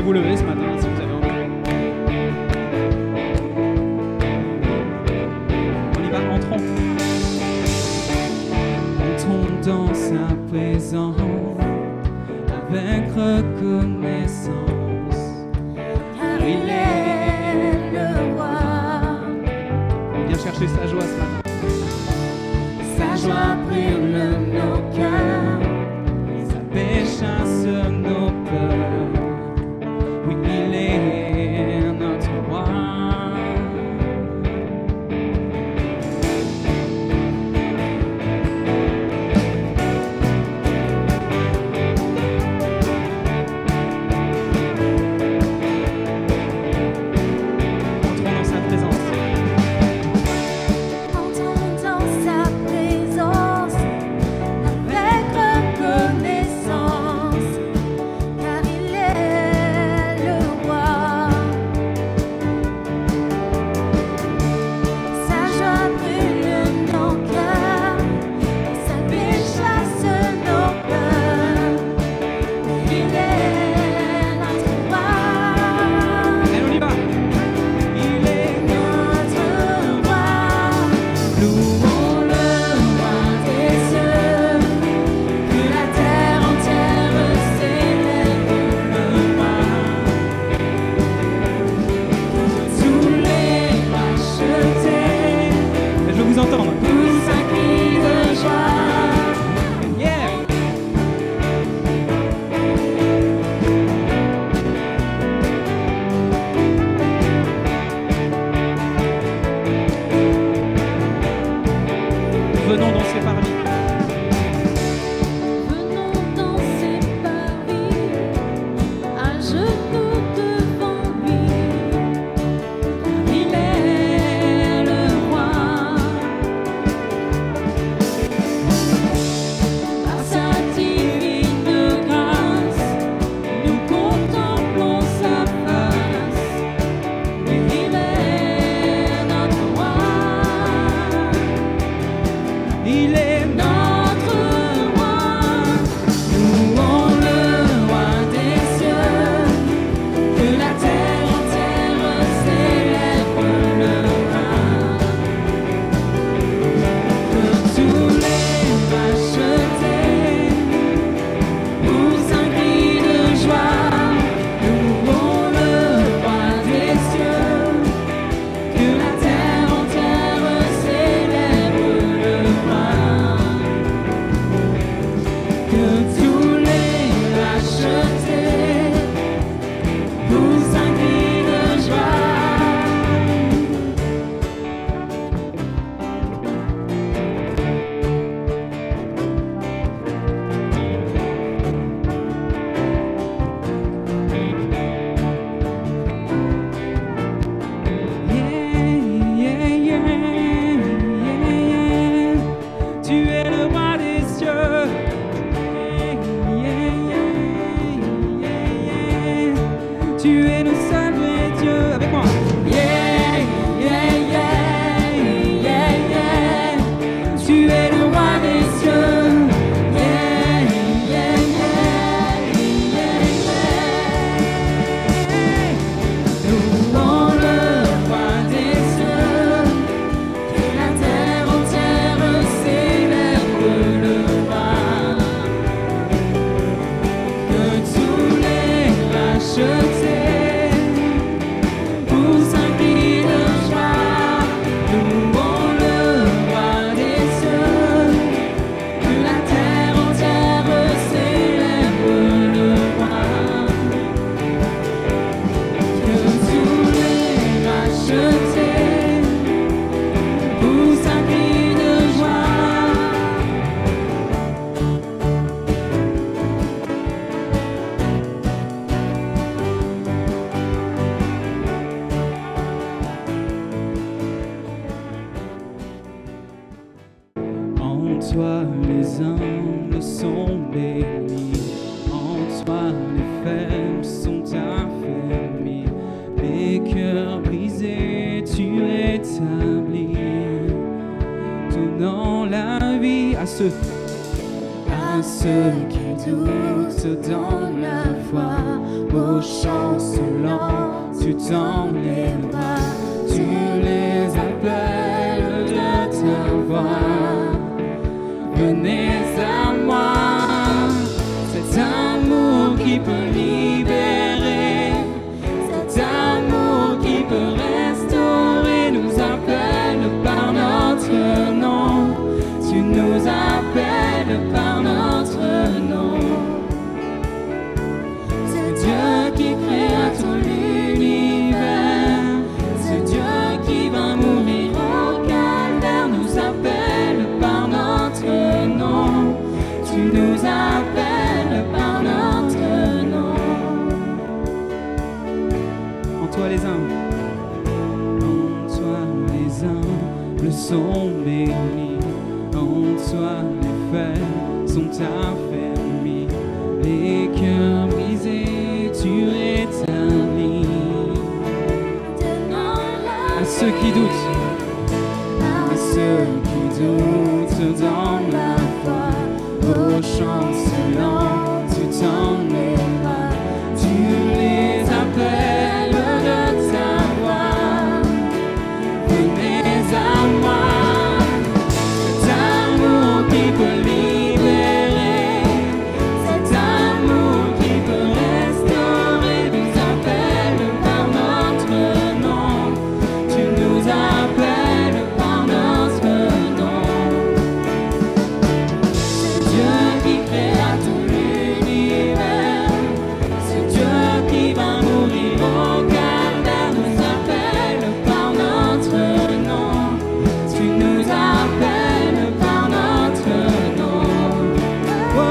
vous lever ce matin si vous avez envie. On y va, entrons. Entrons dans sa présence avec reconnaissance, car il est le roi. On vient chercher sa joie ce matin. Sa joie brûle nos cœurs, sa paix chasse nos peurs. Oui, il est notre roi. Venons danser par lui. Venons danser par lui, à genoux devant lui, car il est le roi. Par sa divine grâce, nous contemplons sa face, et il est notre roi. Il est Notre roi, louons le roi des cieux, que la terre entière célèbre le roi, que tous les rachetés vous s'inclinent de joie. Louons le roi des cieux, que la terre entière célèbre le roi. Que tous les rachetés vous s'inclinent de joie. Tu es le roi des cieux. Tu es le seul vrai Dieu. Avec moi. Tu es le roi des cieux. Louons le roi des cieux, que la terre entière célèbre le roi. Que tous les rachetés vous s'inclinent de joie. Louons le roi des cieux, que la terre entière célèbre le roi. Que tous les rachetés vous s'inclinent de joie. En toi les hommes sont bénis, en toi les faibles sont affermis, les cœurs brisés tu rétablis, donnant la vie à ceux qui doutent dans la foi. Oh, au chancelant, tu tends les bras, tu les appelles de ta voix. Venez à moi, cet amour qui peut libérer, cet amour qui peut restaurer, nous appelle par notre nom. Tu nous appelles par notre nom. C'est Dieu qui créa tout l'univers, c'est Dieu qui va mourir au calvaire, nous appelle par notre nom. Tu nous appelles par notre nom. En toi les humbles, En toi les humbles sont bénis, en toi les faibles sont affermis, les cœurs brisés tu rétablis. À ceux qui doutent, à ceux qui doutent dans la foi, au chancelant, tu tends les bras, tu les appelles de ta voix. Venez à moi, cet amour qui peut libérer, cet amour qui peut restaurer, nous appelle par notre nom. Tu nous appelles par notre nom. C'est Dieu qui créa tout l'univers, c'est Dieu qui va mourir au calvaire, nous appelle par notre nom. Tu nous appelles par notre nom. Oh,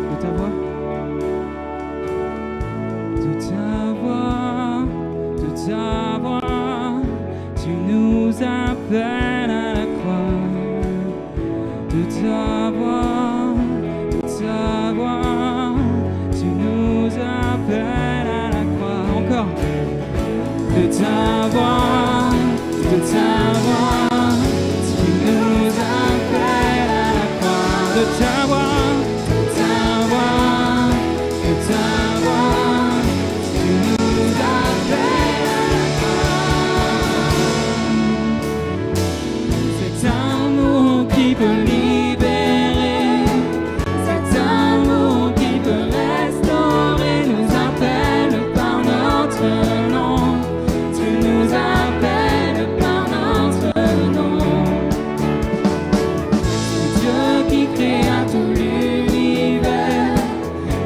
de ta voix, de ta voix, de ta voix, tu nous appelles à la croix. De ta voix, tu nous appelles à la croix. Encore. De ta voix, tu nous appelles à la croix. De ta voix, tu nous appelles à la croix. Cet amour qui peut libérer, cet amour qui peut restaurer, nous appelle par notre nom. Tu nous appelles par notre nom. C'est Dieu qui créa tout l'univers,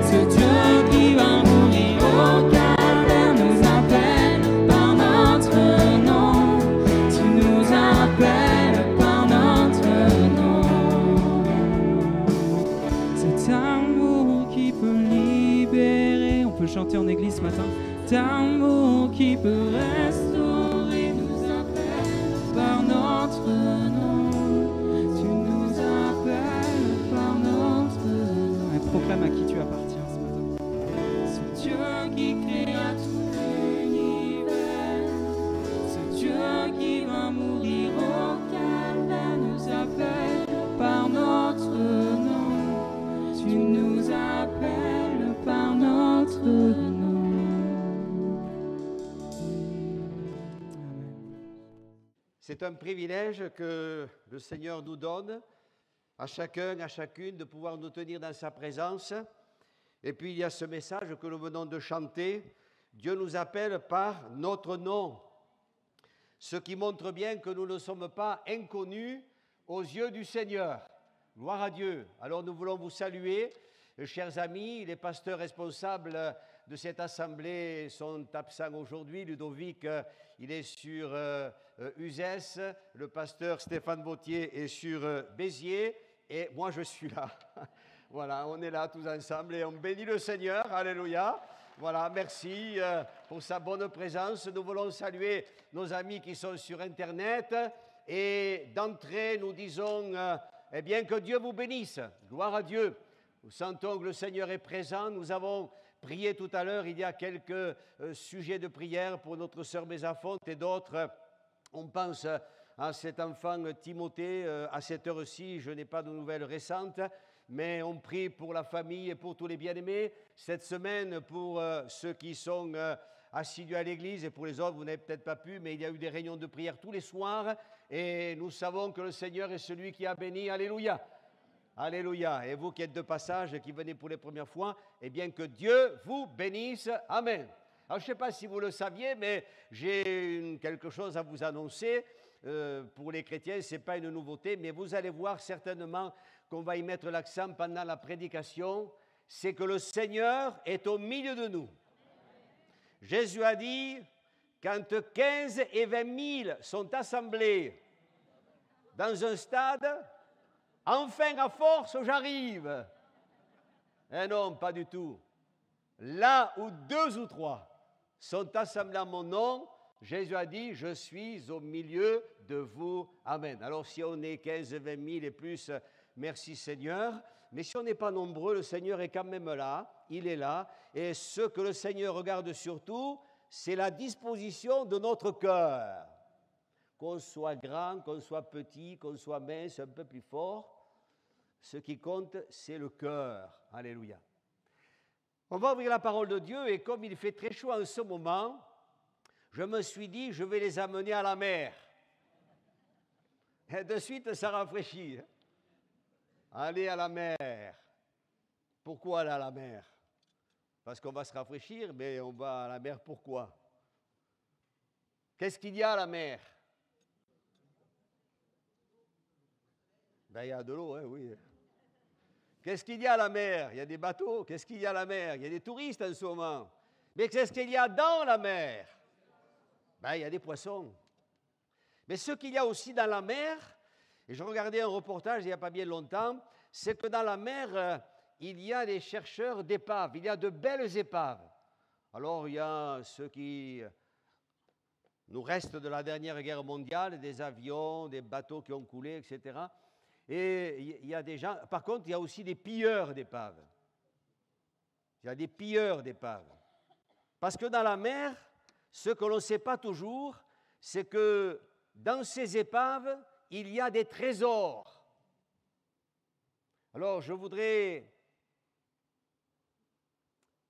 c'est Dieu qui va mourir au calvaire, nous appelle par notre nom. Tu nous appelles par notre nom. Cet amour qui peut libérer, on peut chanter en église ce matin. Cet amour qui peut restaurer, nous appelle par notre nom. Tu nous appelles par notre nom. et proclame à qui tu appartiens ce matin. C'est Dieu qui créa tout l'univers, c'est Dieu qui va mourir au calvaire, nous appelle par notre nom. Tu nous appelles par notre nom. C'est un privilège que le Seigneur nous donne, à chacun, à chacune, de pouvoir nous tenir dans sa présence. Et puis il y a ce message que nous venons de chanter, Dieu nous appelle par notre nom, ce qui montre bien que nous ne sommes pas inconnus aux yeux du Seigneur. Gloire à Dieu. Alors nous voulons vous saluer, chers amis, les pasteurs responsables de cette assemblée sont absents aujourd'hui. Ludovic, il est sur Uzès, le pasteur Stéphane Vautier est sur Béziers, et moi je suis là. Voilà, on est là tous ensemble et on bénit le Seigneur. Alléluia. Voilà, merci pour sa bonne présence. Nous voulons saluer nos amis qui sont sur Internet. Et d'entrée, nous disons, eh bien, que Dieu vous bénisse. Gloire à Dieu. Nous sentons que le Seigneur est présent. Nous avons prié tout à l'heure. Il y a quelques sujets de prière pour notre sœur Bézafonte et d'autres. On pense à cet enfant Timothée. À cette heure-ci, je n'ai pas de nouvelles récentes, mais on prie pour la famille et pour tous les bien-aimés. Cette semaine, pour ceux qui sont assidus à l'église et pour les autres, vous n'avez peut-être pas pu, mais il y a eu des réunions de prière tous les soirs et nous savons que le Seigneur est celui qui a béni. Alléluia. Alléluia. Et vous qui êtes de passage et qui venez pour les premières fois, eh bien que Dieu vous bénisse. Amen. Alors je ne sais pas si vous le saviez, mais j'ai quelque chose à vous annoncer. Pour les chrétiens, ce n'est pas une nouveauté, mais vous allez voir certainement qu'on va y mettre l'accent pendant la prédication. C'est que le Seigneur est au milieu de nous. Jésus a dit, quand 15 et 20 000 sont assemblés dans un stade, enfin, à force, j'arrive. Eh non, pas du tout. Là où 2 ou 3 sont assemblés en mon nom, Jésus a dit, je suis au milieu de vous. Amen. Alors, si on est 15, 20 000 et plus, merci Seigneur. Mais si on n'est pas nombreux, le Seigneur est quand même là. Il est là. Et ce que le Seigneur regarde surtout, c'est la disposition de notre cœur. Qu'on soit grand, qu'on soit petit, qu'on soit mince, un peu plus fort, ce qui compte, c'est le cœur. Alléluia. On va ouvrir la parole de Dieu et comme il fait très chaud en ce moment, je me suis dit, je vais les amener à la mer. Et de suite, ça rafraîchit. Aller à la mer. Pourquoi aller à la mer? Parce qu'on va se rafraîchir, mais on va à la mer pourquoi? Qu'est-ce qu'il y a à la mer? Ben, il y a de l'eau, hein, oui. Qu'est-ce qu'il y a à la mer? Il y a des bateaux. Qu'est-ce qu'il y a à la mer? Il y a des touristes en ce moment. Mais qu'est-ce qu'il y a dans la mer? Ben, il y a des poissons. Mais ce qu'il y a aussi dans la mer, et je regardais un reportage il n'y a pas bien longtemps, c'est que dans la mer, il y a des chercheurs d'épaves. Il y a de belles épaves. Alors, il y a ceux qui nous restent de la dernière guerre mondiale, des avions, des bateaux qui ont coulé, etc. Et il y a des gens... Par contre, il y a aussi des pilleurs d'épaves. Il y a des pilleurs d'épaves. Parce que dans la mer, ce que l'on ne sait pas toujours, c'est que dans ces épaves, il y a des trésors. Alors, je voudrais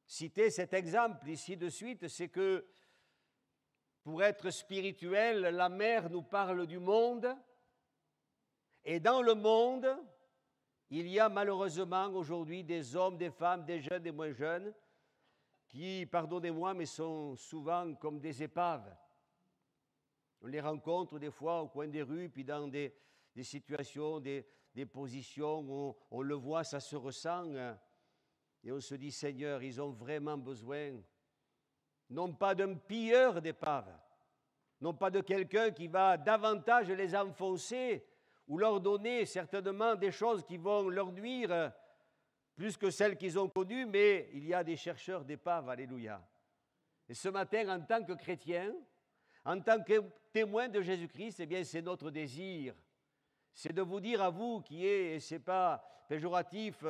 citer cet exemple ici de suite, c'est que pour être spirituel, la mer nous parle du monde. Et dans le monde, il y a malheureusement aujourd'hui des hommes, des femmes, des jeunes, des moins jeunes, qui, pardonnez-moi, mais sont souvent comme des épaves. On les rencontre des fois au coin des rues, puis dans des situations, des positions où on le voit, ça se ressent. Et on se dit, Seigneur, ils ont vraiment besoin, non pas d'un pilleur d'épaves, non pas de quelqu'un qui va davantage les enfoncer, ou leur donner certainement des choses qui vont leur nuire plus que celles qu'ils ont connues, mais il y a des chercheurs d'épaves, alléluia. Et ce matin, en tant que chrétien, en tant que témoin de Jésus-Christ, eh bien, c'est notre désir. C'est de vous dire à vous qui est, et ce n'est pas péjoratif,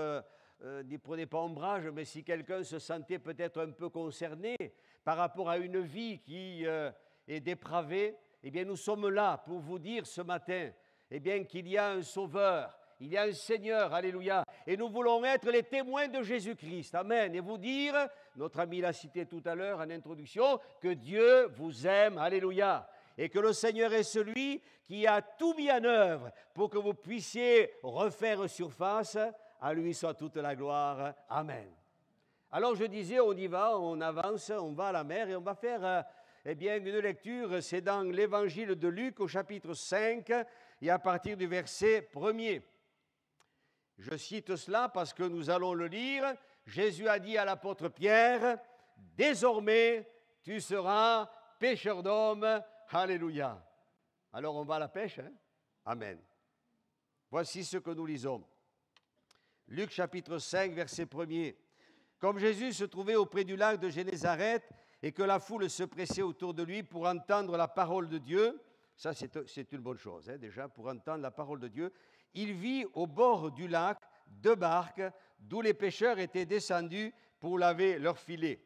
n'y prenez pas ombrage, mais si quelqu'un se sentait peut-être un peu concerné par rapport à une vie qui est dépravée, eh bien, nous sommes là pour vous dire ce matin, eh bien, qu'il y a un Sauveur, il y a un Seigneur, alléluia, et nous voulons être les témoins de Jésus-Christ, amen, et vous dire, notre ami l'a cité tout à l'heure en introduction, que Dieu vous aime, alléluia, et que le Seigneur est celui qui a tout mis en œuvre pour que vous puissiez refaire surface, à lui soit toute la gloire, amen. Alors je disais, on y va, on avance, on va à la mer, et on va faire... Eh bien, une lecture, c'est dans l'évangile de Luc au chapitre 5 et à partir du verset 1er. Je cite cela parce que nous allons le lire. Jésus a dit à l'apôtre Pierre, « Désormais, tu seras pêcheur d'hommes. » Alléluia. Alors, on va à la pêche, hein? Amen. Voici ce que nous lisons. Luc chapitre 5, verset 1er. Comme Jésus se trouvait auprès du lac de Génézareth, et que la foule se pressait autour de lui pour entendre la parole de Dieu, ça c'est une bonne chose, hein, déjà, pour entendre la parole de Dieu, il vit au bord du lac 2 barques d'où les pêcheurs étaient descendus pour laver leurs filets.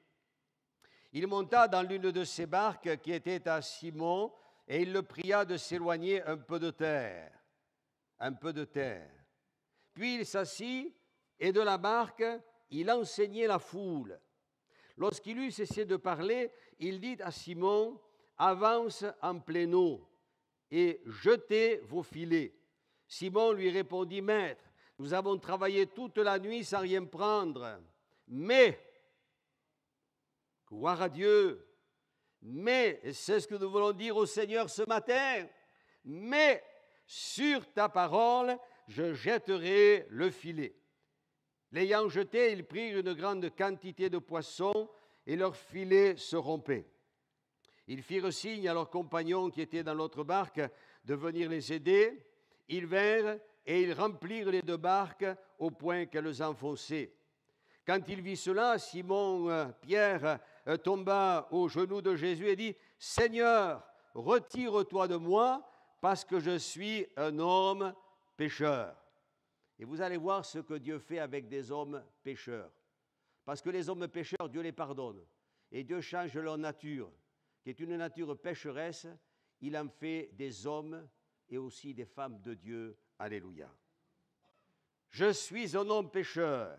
Il monta dans l'une de ces barques qui était à Simon, et il le pria de s'éloigner un peu de terre. Un peu de terre. Puis il s'assit, et de la barque, il enseignait la foule. Lorsqu'il eut cessé de parler, il dit à Simon, « Avance en pleine eau et jetez vos filets. » Simon lui répondit, « Maître, nous avons travaillé toute la nuit sans rien prendre, mais, gloire à Dieu, mais, et c'est ce que nous voulons dire au Seigneur ce matin, mais sur ta parole, je jetterai le filet. » L'ayant jeté, ils prirent une grande quantité de poissons et leur filet se rompait. Ils firent signe à leurs compagnons qui étaient dans l'autre barque de venir les aider. Ils vinrent et ils remplirent les deux barques au point qu'elles enfonçaient. Quand il vit cela, Simon-Pierre tomba aux genoux de Jésus et dit, « Seigneur, retire-toi de moi, parce que je suis un homme pécheur. » Et vous allez voir ce que Dieu fait avec des hommes pécheurs. Parce que les hommes pécheurs, Dieu les pardonne. Et Dieu change leur nature, qui est une nature pécheresse. Il en fait des hommes et aussi des femmes de Dieu. Alléluia. Je suis un homme pécheur,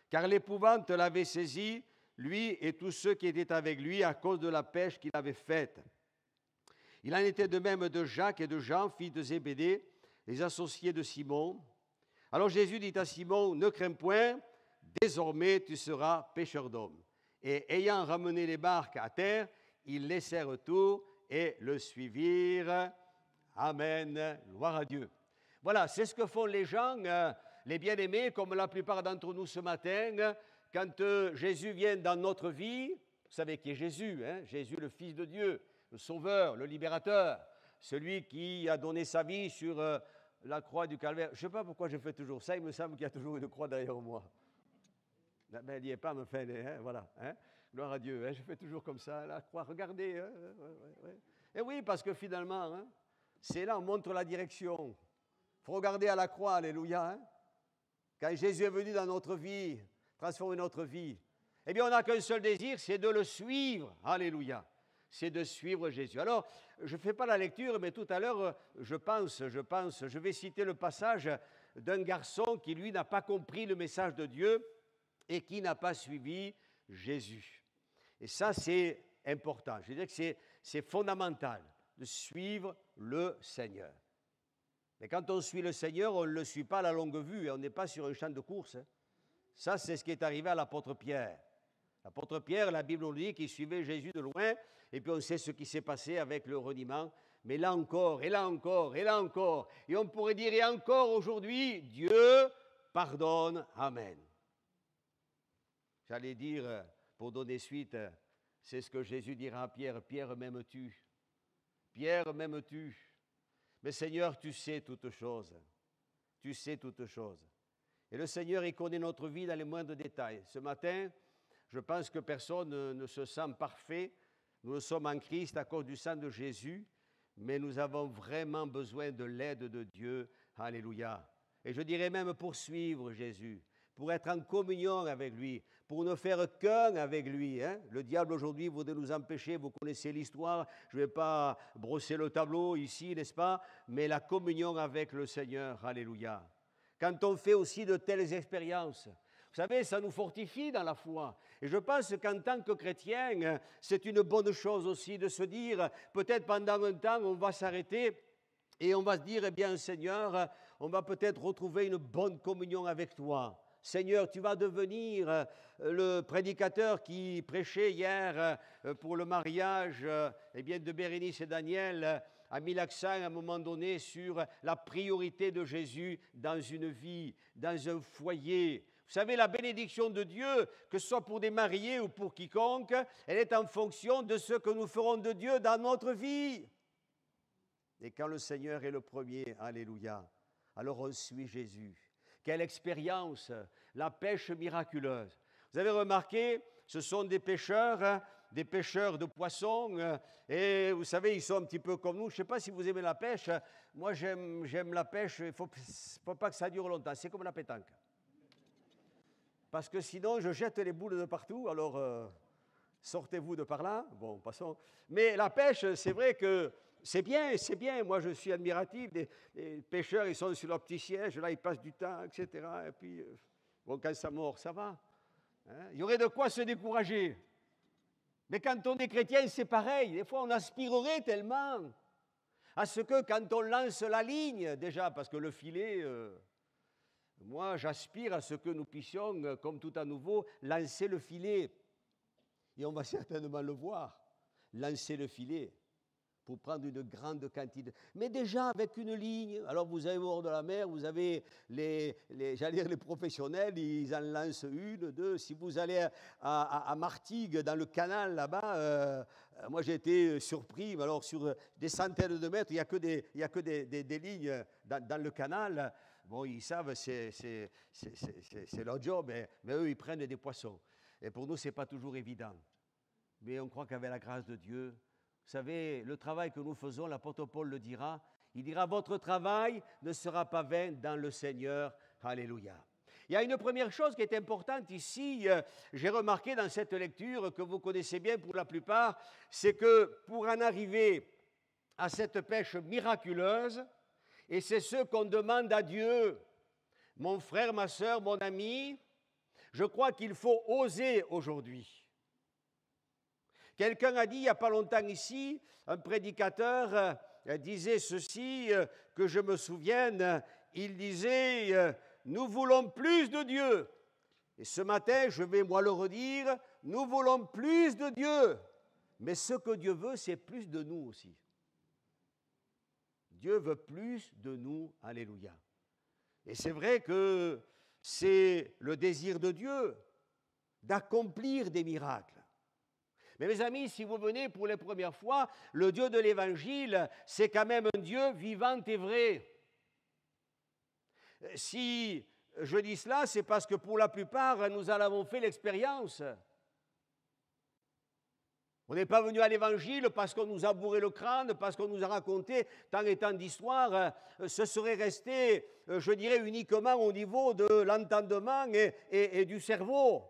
car l'épouvante l'avait saisi, lui et tous ceux qui étaient avec lui, à cause de la pêche qu'il avait faite. Il en était de même de Jacques et de Jean, fils de Zébédée, les associés de Simon. Alors Jésus dit à Simon, « Ne crains point, désormais tu seras pêcheur d'hommes. » Et ayant ramené les barques à terre, ils laissèrent tout et le suivirent. Amen. Gloire à Dieu. Voilà, c'est ce que font les gens, les bien-aimés, comme la plupart d'entre nous ce matin, quand Jésus vient dans notre vie. Vous savez qui est Jésus, hein? Jésus, le Fils de Dieu, le Sauveur, le Libérateur, celui qui a donné sa vie sur la croix du Calvaire. Je ne sais pas pourquoi je fais toujours ça, il me semble qu'il y a toujours une croix derrière moi. Ben, il n'y est pas, me fait, hein, voilà. Hein? Gloire à Dieu, hein, je fais toujours comme ça, la croix, regardez. Hein, ouais. Et oui, parce que finalement, hein, c'est là, on montre la direction. Il faut regarder à la croix, alléluia. Hein? Quand Jésus est venu dans notre vie, transformer notre vie, eh bien, on n'a qu'un seul désir, c'est de le suivre, alléluia. C'est de suivre Jésus. Alors, je ne fais pas la lecture, mais tout à l'heure, je vais citer le passage d'un garçon qui, lui, n'a pas compris le message de Dieu et qui n'a pas suivi Jésus. Et ça, c'est important. Je veux dire que c'est fondamental de suivre le Seigneur. Mais quand on suit le Seigneur, on ne le suit pas à la longue vue, on n'est pas sur un champ de course. Hein. Ça, c'est ce qui est arrivé à l'apôtre Pierre. L'apôtre Pierre, la Bible nous dit qu'il suivait Jésus de loin, et puis on sait ce qui s'est passé avec le reniement. Mais là encore, et là encore, et là encore, et on pourrait dire, et encore aujourd'hui, Dieu pardonne. Amen. J'allais dire, pour donner suite, c'est ce que Jésus dira à Pierre, Pierre, m'aimes-tu? Pierre, m'aimes-tu? Mais Seigneur, tu sais toutes choses. Tu sais toutes choses. Et le Seigneur, il connaît notre vie dans les moindres détails. Ce matin, je pense que personne ne se sent parfait. Nous sommes en Christ à cause du sang de Jésus, mais nous avons vraiment besoin de l'aide de Dieu. Alléluia. Et je dirais même pour suivre Jésus, pour être en communion avec lui, pour ne faire qu'un avec lui. Hein? Le diable aujourd'hui voudrait nous empêcher, vous connaissez l'histoire, je ne vais pas brosser le tableau ici, n'est-ce pas? Mais la communion avec le Seigneur, alléluia. Quand on fait aussi de telles expériences, vous savez, ça nous fortifie dans la foi. Et je pense qu'en tant que chrétien, c'est une bonne chose aussi de se dire, peut-être pendant un temps, on va s'arrêter et on va se dire, eh bien Seigneur, on va peut-être retrouver une bonne communion avec toi. Seigneur, tu vas devenir le prédicateur qui prêchait hier pour le mariage de Bérénice et Daniel, a mis l'accent à un moment donné sur la priorité de Jésus dans une vie, dans un foyer. Vous savez, la bénédiction de Dieu, que ce soit pour des mariés ou pour quiconque, elle est en fonction de ce que nous ferons de Dieu dans notre vie. Et quand le Seigneur est le premier, alléluia, alors on suit Jésus. Quelle expérience, la pêche miraculeuse. Vous avez remarqué, ce sont des pêcheurs de poissons, et vous savez, ils sont un petit peu comme nous. Je ne sais pas si vous aimez la pêche. Moi, j'aime la pêche, il ne faut pas que ça dure longtemps. C'est comme la pétanque. parce que sinon je jette les boules de partout, alors sortez-vous de par là. Bon, passons. Mais la pêche, c'est vrai que c'est bien, c'est bien. Moi, je suis admiratif. Les pêcheurs, ils sont sur leur petit siège, là, ils passent du temps, etc. Et puis, bon, quand ça mord, ça va. Hein? Il y aurait de quoi se décourager. Mais quand on est chrétien, c'est pareil. Des fois, on aspirerait tellement à ce que quand on lance la ligne, déjà, parce que le filet, moi, j'aspire à ce que nous puissions, comme tout à nouveau, lancer le filet. Et on va certainement le voir, lancer le filet pour prendre une grande quantité. Mais déjà avec une ligne, alors vous avez au bord de la mer, vous avez j'allais dire les professionnels, ils en lancent une, deux. Si vous allez à Martigues, dans le canal là-bas, moi j'ai été surpris, mais alors sur des centaines de mètres, il n'y a que des lignes dans le canal. Bon, ils savent, c'est leur job, mais eux, ils prennent des poissons. Et pour nous, ce n'est pas toujours évident. Mais on croit qu'avec la grâce de Dieu, vous savez, le travail que nous faisons, l'apôtre Paul le dira, il dira, votre travail ne sera pas vain dans le Seigneur. Alléluia. Il y a une première chose qui est importante ici, j'ai remarqué dans cette lecture que vous connaissez bien pour la plupart, c'est que pour en arriver à cette pêche miraculeuse, et c'est ce qu'on demande à Dieu, mon frère, ma sœur, mon ami, je crois qu'il faut oser aujourd'hui. Quelqu'un a dit il n'y a pas longtemps ici, un prédicateur disait ceci, que je me souvienne, il disait nous voulons plus de Dieu. Et ce matin, je vais moi le redire, nous voulons plus de Dieu. Mais ce que Dieu veut, c'est plus de nous aussi. Dieu veut plus de nous, alléluia. Et c'est vrai que c'est le désir de Dieu d'accomplir des miracles. Mais mes amis, si vous venez pour les premières fois, le Dieu de l'Évangile, c'est quand même un Dieu vivant et vrai. Si je dis cela, c'est parce que pour la plupart, nous en avons fait l'expérience. On n'est pas venu à l'Évangile parce qu'on nous a bourré le crâne, parce qu'on nous a raconté tant et tant d'histoires. Ce serait resté, je dirais, uniquement au niveau de l'entendement et du cerveau.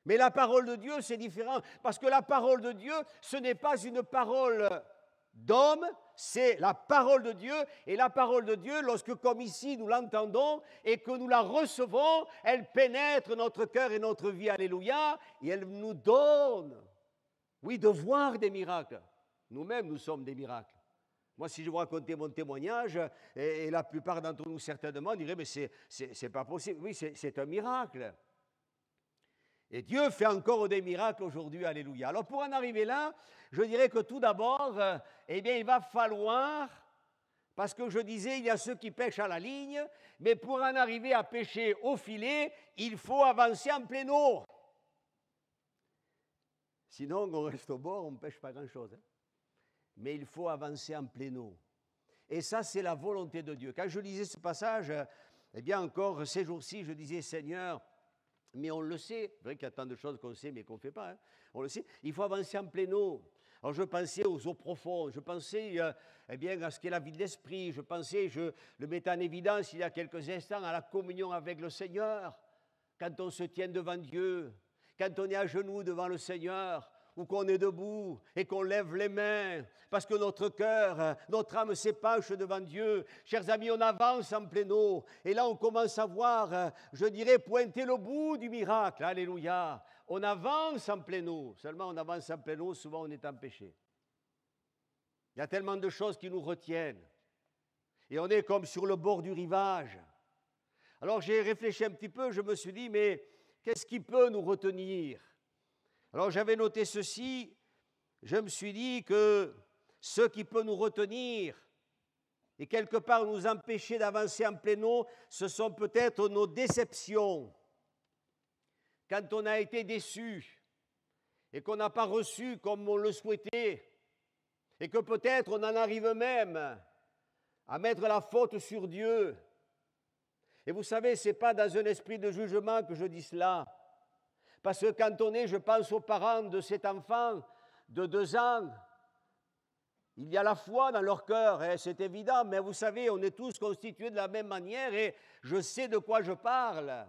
Mais la parole de Dieu, c'est différent, parce que la parole de Dieu, ce n'est pas une parole d'homme, c'est la parole de Dieu, et la parole de Dieu, lorsque comme ici nous l'entendons et que nous la recevons, elle pénètre notre cœur et notre vie, alléluia, et elle nous donne, oui, de voir des miracles. Nous-mêmes, nous sommes des miracles. Moi, si je vous racontais mon témoignage, et la plupart d'entre nous certainement diraient, mais c'est pas possible. Oui, c'est un miracle. Et Dieu fait encore des miracles aujourd'hui, alléluia. Alors pour en arriver là, je dirais que tout d'abord, eh bien, il va falloir, parce que je disais, il y a ceux qui pêchent à la ligne, mais pour en arriver à pêcher au filet, il faut avancer en pleine eau. Sinon, on reste au bord, on ne pêche pas grand-chose. Hein. Mais il faut avancer en pleine eau. Et ça, c'est la volonté de Dieu. Quand je lisais ce passage, eh bien, encore ces jours-ci, je disais, Seigneur, mais on le sait, c'est vrai qu'il y a tant de choses qu'on sait mais qu'on ne fait pas, hein. On le sait, il faut avancer en pleine eau. Alors je pensais aux eaux profondes, je pensais eh bien, à ce qu'est la vie de l'esprit, je pensais, je le mettais en évidence il y a quelques instants, à la communion avec le Seigneur, quand on se tient devant Dieu, quand on est à genoux devant le Seigneur, ou qu'on est debout et qu'on lève les mains, parce que notre cœur, notre âme s'épanche devant Dieu. Chers amis, on avance en pleine eau, et là on commence à voir, je dirais, pointer le bout du miracle, alléluia. On avance en pleine eau, seulement on avance en pleine eau, souvent on est en péché. Il y a tellement de choses qui nous retiennent, et on est comme sur le bord du rivage. Alors j'ai réfléchi un petit peu, je me suis dit, mais qu'est-ce qui peut nous retenir ? Alors j'avais noté ceci, je me suis dit que ce qui peut nous retenir et quelque part nous empêcher d'avancer en pleine eau, ce sont peut-être nos déceptions. Quand on a été déçu et qu'on n'a pas reçu comme on le souhaitait et que peut-être on en arrive même à mettre la faute sur Dieu. Et vous savez, ce n'est pas dans un esprit de jugement que je dis cela. Parce que quand on est, je pense aux parents de cet enfant de 2 ans, Il y a la foi dans leur cœur, hein, c'est évident, mais vous savez, on est tous constitués de la même manière et je sais de quoi je parle.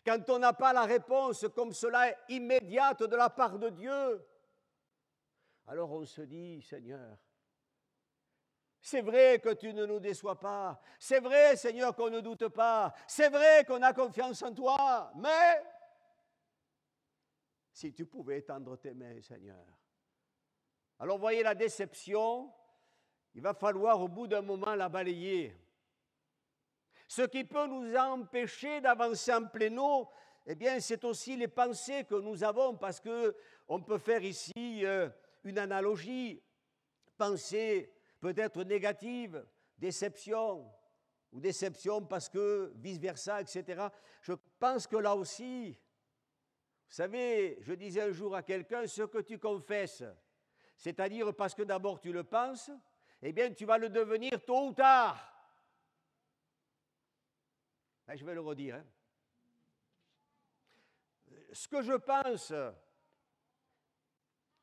Quand on n'a pas la réponse comme cela immédiate de la part de Dieu, alors on se dit, Seigneur, c'est vrai que tu ne nous déçois pas, c'est vrai, Seigneur, qu'on ne doute pas, c'est vrai qu'on a confiance en toi, mais si tu pouvais étendre tes mains, Seigneur. Alors voyez la déception, il va falloir au bout d'un moment la balayer. Ce qui peut nous empêcher d'avancer en pléno, eh bien, c'est aussi les pensées que nous avons, parce qu'on peut faire ici une analogie, pensée peut-être négative, déception, ou déception parce que vice-versa, etc. Je pense que là aussi, vous savez, je disais un jour à quelqu'un, ce que tu confesses, c'est-à-dire parce que d'abord tu le penses, eh bien, tu vas le devenir tôt ou tard. Je vais le redire. Hein. Ce que je pense,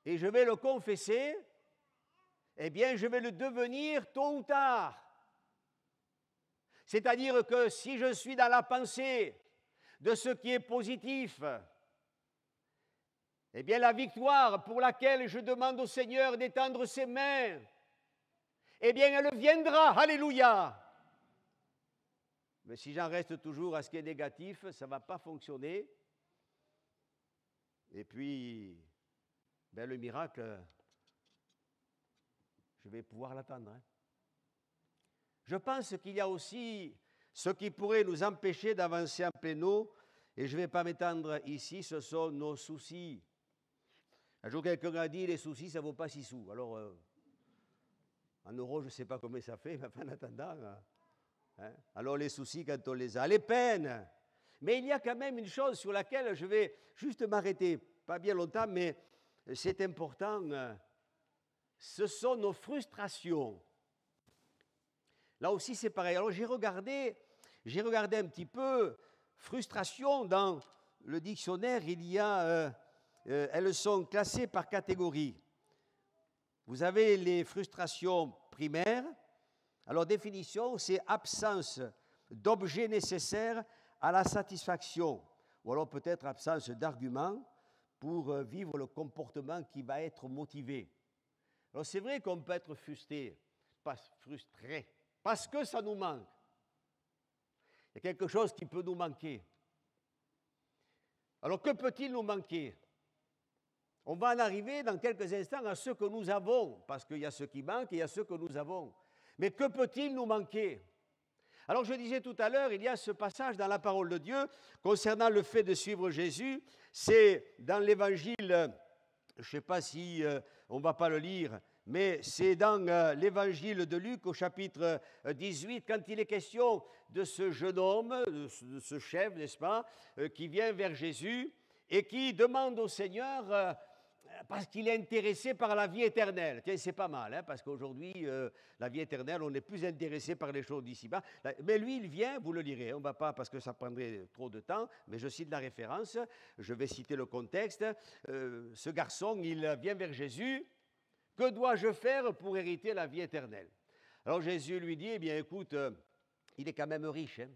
et je vais le confesser, eh bien, je vais le devenir tôt ou tard. C'est-à-dire que si je suis dans la pensée de ce qui est positif, eh bien, la victoire pour laquelle je demande au Seigneur d'étendre ses mains, eh bien, elle viendra. Alléluia. Mais si j'en reste toujours à ce qui est négatif, ça ne va pas fonctionner. Et puis, ben, le miracle, je vais pouvoir l'attendre. Hein. Je pense qu'il y a aussi ce qui pourrait nous empêcher d'avancer en pléno, et je ne vais pas m'étendre ici, ce sont nos soucis. Un jour, quelqu'un a dit, les soucis, ça ne vaut pas 6 sous. Alors, en euros, je ne sais pas combien ça fait, mais en attendant... Hein? Alors les soucis quand on les a, les peines. Mais il y a quand même une chose sur laquelle je vais juste m'arrêter, pas bien longtemps, mais c'est important. Ce sont nos frustrations. Là aussi c'est pareil. Alors j'ai regardé un petit peu frustration dans le dictionnaire. Il y a, elles sont classées par catégorie. Vous avez les frustrations primaires. Alors, définition, c'est absence d'objet nécessaire à la satisfaction, ou alors peut-être absence d'argument pour vivre le comportement qui va être motivé. Alors, c'est vrai qu'on peut être frustré, parce que ça nous manque. Il y a quelque chose qui peut nous manquer. Alors, que peut-il nous manquer? On va en arriver dans quelques instants à ce que nous avons, parce qu'il y a ce qui manque et il y a ce que nous avons. Mais que peut-il nous manquer? Alors je disais tout à l'heure, il y a ce passage dans la parole de Dieu concernant le fait de suivre Jésus. C'est dans l'évangile, je ne sais pas si on ne va pas le lire, mais c'est dans l'évangile de Luc au chapitre 18, quand il est question de ce jeune homme, de ce chef, n'est-ce pas, qui vient vers Jésus et qui demande au Seigneur... parce qu'il est intéressé par la vie éternelle. Tiens, c'est pas mal, hein, parce qu'aujourd'hui, la vie éternelle, on est plus intéressé par les choses d'ici-bas. Mais lui, il vient, vous le lirez, on ne va pas, parce que ça prendrait trop de temps, mais je cite la référence, je vais citer le contexte. Ce garçon, il vient vers Jésus. Que dois-je faire pour hériter la vie éternelle? Alors Jésus lui dit, eh bien, écoute, il est quand même riche. Hein.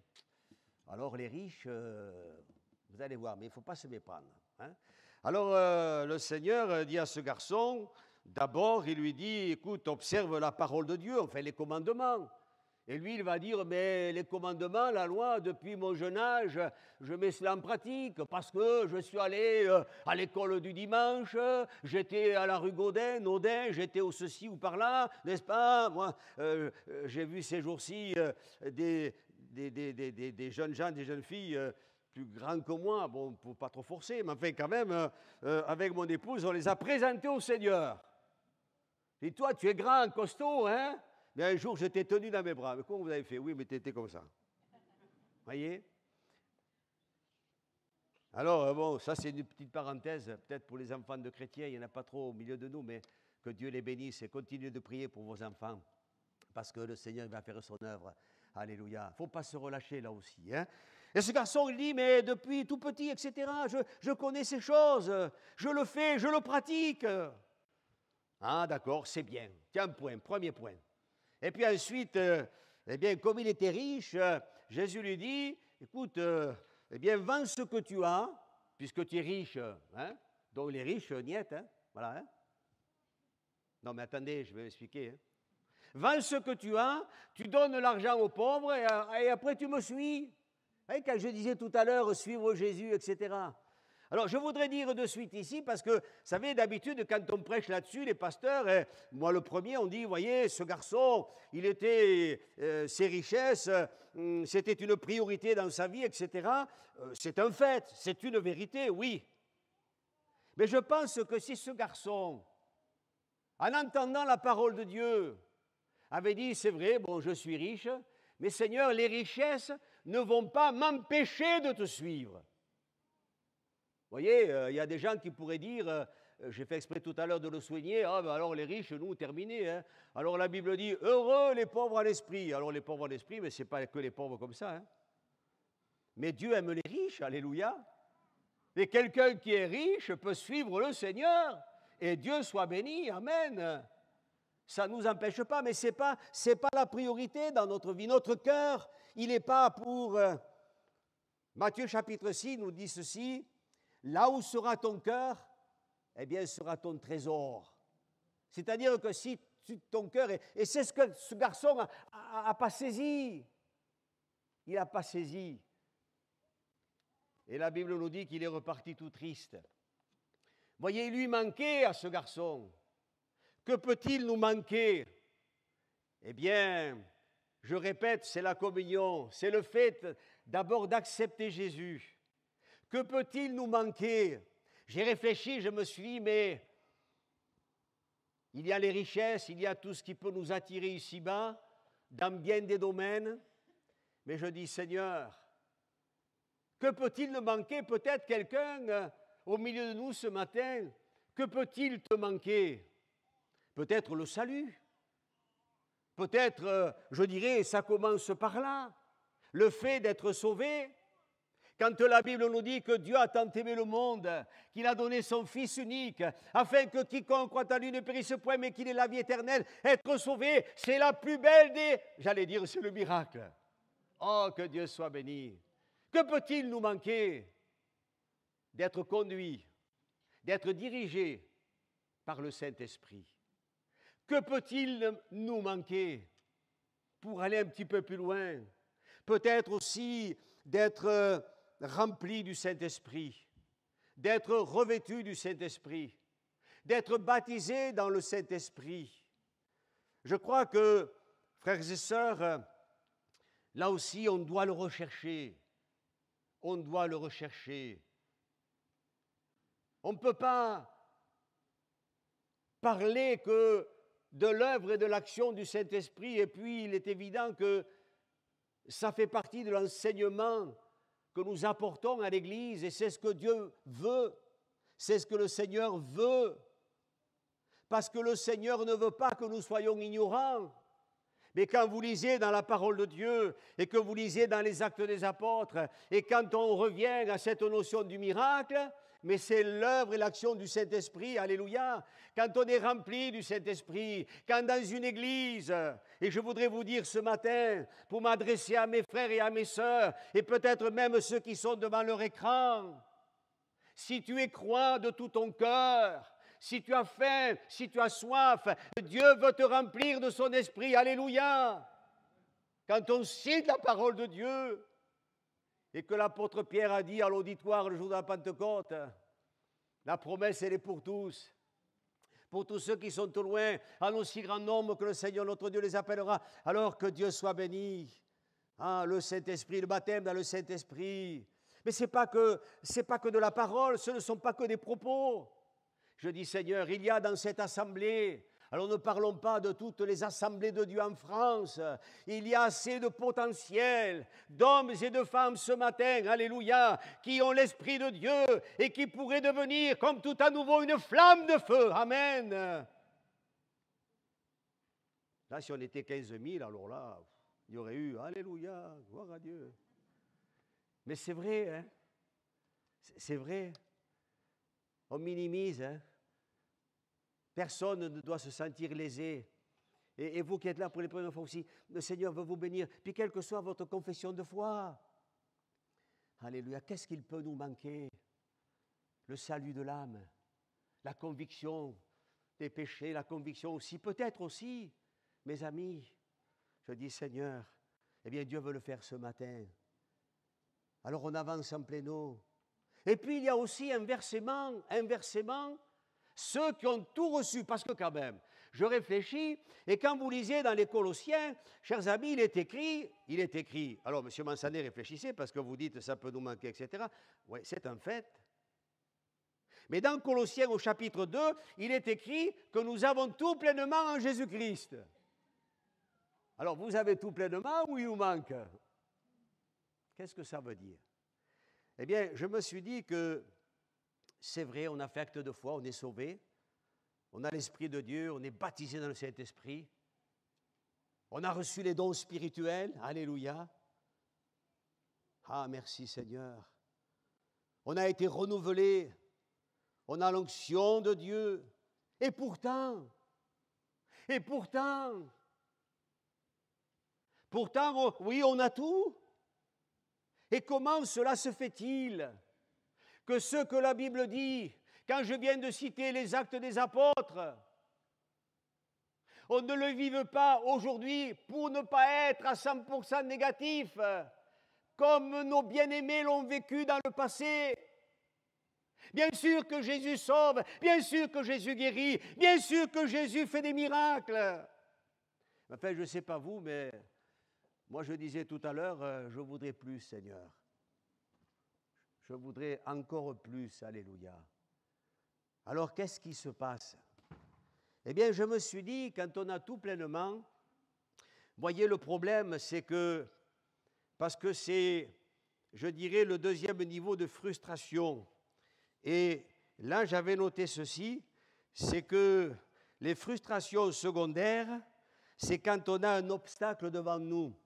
Alors les riches, vous allez voir, mais il ne faut pas se méprendre. Hein. Alors le Seigneur dit à ce garçon, d'abord il lui dit, écoute, observe la parole de Dieu, enfin les commandements. Et lui il va dire, mais les commandements, la loi, depuis mon jeune âge, je mets cela en pratique, parce que je suis allé à l'école du dimanche, j'étais à la rue Gaudin, j'étais au ceci ou par là, n'est-ce pas? Moi, j'ai vu ces jours-ci des jeunes gens, des jeunes filles... plus grands que moi, bon, pour pas trop forcer, mais enfin quand même, avec mon épouse, on les a présentés au Seigneur. Et toi, tu es grand, costaud, hein? Mais un jour, je t'ai tenu dans mes bras. Mais comment vous avez fait? Oui, mais tu étais comme ça. Voyez? Alors, bon, ça c'est une petite parenthèse, peut-être pour les enfants de chrétiens, il n'y en a pas trop au milieu de nous, mais que Dieu les bénisse et continuez de prier pour vos enfants, parce que le Seigneur va faire son œuvre. Alléluia. Il ne faut pas se relâcher là aussi. Hein? Et ce garçon, il dit, mais depuis tout petit, etc., je connais ces choses, je le fais, je le pratique. Ah, d'accord, c'est bien. Tiens, un point, premier point. Et puis ensuite, eh bien, comme il était riche, Jésus lui dit, écoute, eh bien, vends ce que tu as, puisque tu es riche, hein, donc les riches, niet, hein, voilà. Hein. Non, mais attendez, je vais m'expliquer. Hein. Vends ce que tu as, tu donnes l'argent aux pauvres, et après tu me suis. Hein, quand je disais tout à l'heure, suivre Jésus, etc. Alors, je voudrais dire de suite ici, parce que, vous savez, d'habitude, quand on prêche là-dessus, les pasteurs, moi le premier, on dit, voyez, ce garçon, il était, ses richesses, c'était une priorité dans sa vie, etc. C'est un fait, c'est une vérité, oui. Mais je pense que si ce garçon, en entendant la parole de Dieu, avait dit, c'est vrai, bon, je suis riche, mais Seigneur, les richesses ne vont pas m'empêcher de te suivre. Vous voyez, il y a des gens qui pourraient dire, j'ai fait exprès tout à l'heure de le souligner, ah ben alors les riches, nous, terminé. Hein. Alors la Bible dit, heureux les pauvres à l'esprit. Alors les pauvres à l'esprit, mais ce n'est pas que les pauvres comme ça. Hein. Mais Dieu aime les riches, alléluia. Et quelqu'un qui est riche peut suivre le Seigneur. Et Dieu soit béni, amen. Ça ne nous empêche pas, mais ce n'est pas la priorité dans notre vie. Notre cœur, il n'est pas pour... Matthieu chapitre 6 nous dit ceci, là où sera ton cœur, eh bien sera ton trésor. C'est-à-dire que si ton cœur est... Et c'est ce que ce garçon n'a pas saisi. Il n'a pas saisi. Et la Bible nous dit qu'il est reparti tout triste. Voyez, il lui manquait à ce garçon. Que peut-il nous manquer? Eh bien, je répète, c'est la communion, c'est le fait d'abord d'accepter Jésus. Que peut-il nous manquer? J'ai réfléchi, je me suis dit, mais il y a les richesses, il y a tout ce qui peut nous attirer ici-bas, dans bien des domaines. Mais je dis, Seigneur, que peut-il nous manquer? Peut-être quelqu'un au milieu de nous ce matin, que peut-il te manquer? Peut-être le salut. Peut-être, je dirais, ça commence par là. Le fait d'être sauvé. Quand la Bible nous dit que Dieu a tant aimé le monde, qu'il a donné son Fils unique, afin que quiconque croit en lui ne périsse point, mais qu'il ait la vie éternelle, être sauvé, c'est la plus belle des... J'allais dire, c'est le miracle. Oh, que Dieu soit béni. Que peut-il nous manquer? D'être conduit, d'être dirigé par le Saint-Esprit. Que peut-il nous manquer pour aller un petit peu plus loin? Peut-être aussi d'être rempli du Saint-Esprit, d'être revêtu du Saint-Esprit, d'être baptisé dans le Saint-Esprit. Je crois que, frères et sœurs, là aussi, on doit le rechercher. On doit le rechercher. On ne peut pas parler que de l'œuvre et de l'action du Saint-Esprit, et puis il est évident que ça fait partie de l'enseignement que nous apportons à l'Église, et c'est ce que Dieu veut, c'est ce que le Seigneur veut, parce que le Seigneur ne veut pas que nous soyons ignorants. Mais quand vous lisez dans la parole de Dieu et que vous lisez dans les Actes des Apôtres, et quand on revient à cette notion du miracle, mais c'est l'œuvre et l'action du Saint-Esprit, alléluia. Quand on est rempli du Saint-Esprit, quand dans une église, et je voudrais vous dire ce matin, pour m'adresser à mes frères et à mes sœurs, et peut-être même ceux qui sont devant leur écran, si tu es croix de tout ton cœur, si tu as faim, si tu as soif, Dieu veut te remplir de son esprit. Alléluia. Quand on cite la parole de Dieu et que l'apôtre Pierre a dit à l'auditoire le jour de la Pentecôte, la promesse elle est pour tous ceux qui sont au loin, en aussi grand nombre que le Seigneur notre Dieu les appellera. Alors que Dieu soit béni. Ah, le Saint-Esprit, le baptême dans le Saint-Esprit. Mais ce n'est pas que de la parole, ce ne sont pas que des propos. Je dis, Seigneur, il y a dans cette assemblée, alors ne parlons pas de toutes les assemblées de Dieu en France, il y a assez de potentiel d'hommes et de femmes ce matin, alléluia, qui ont l'Esprit de Dieu et qui pourraient devenir comme tout à nouveau une flamme de feu, amen. Là, si on était 15 000, alors là, il y aurait eu, alléluia, gloire à Dieu. Mais c'est vrai, hein, c'est vrai. On minimise, hein. Personne ne doit se sentir lésé. Et vous qui êtes là pour les premières fois aussi, le Seigneur veut vous bénir. Puis quelle que soit votre confession de foi, alléluia, qu'est-ce qu'il peut nous manquer? Le salut de l'âme, la conviction des péchés, la conviction aussi, peut-être aussi, mes amis, je dis Seigneur, eh bien Dieu veut le faire ce matin. Alors on avance en pléno. Et puis il y a aussi inversement, ceux qui ont tout reçu, parce que quand même, je réfléchis, et quand vous lisez dans les Colossiens, chers amis, il est écrit, alors M. Mansanet, réfléchissez, parce que vous dites ça peut nous manquer, etc. Oui, c'est un fait. Mais dans Colossiens au chapitre 2, il est écrit que nous avons tout pleinement en Jésus-Christ. Alors, vous avez tout pleinement ou il vous manque? Qu'est-ce que ça veut dire? Eh bien, je me suis dit que c'est vrai, on a fait acte de foi, on est sauvé, on a l'Esprit de Dieu, on est baptisé dans le Saint-Esprit, on a reçu les dons spirituels, alléluia. Ah, merci Seigneur. On a été renouvelé, on a l'onction de Dieu, et pourtant, oui, on a tout. Et comment cela se fait-il que ce que la Bible dit, quand je viens de citer les Actes des Apôtres, on ne le vive pas aujourd'hui pour ne pas être à 100% négatif, comme nos bien-aimés l'ont vécu dans le passé. Bien sûr que Jésus sauve, bien sûr que Jésus guérit, bien sûr que Jésus fait des miracles. Enfin, je ne sais pas vous, mais moi je disais tout à l'heure, je voudrais plus, Seigneur. Je voudrais encore plus, alléluia. Alors, qu'est-ce qui se passe? Eh bien, je me suis dit, quand on a tout pleinement, voyez, le problème, c'est que, parce que c'est, je dirais, le deuxième niveau de frustration. Et là, j'avais noté ceci, c'est que les frustrations secondaires, c'est quand on a un obstacle devant nous.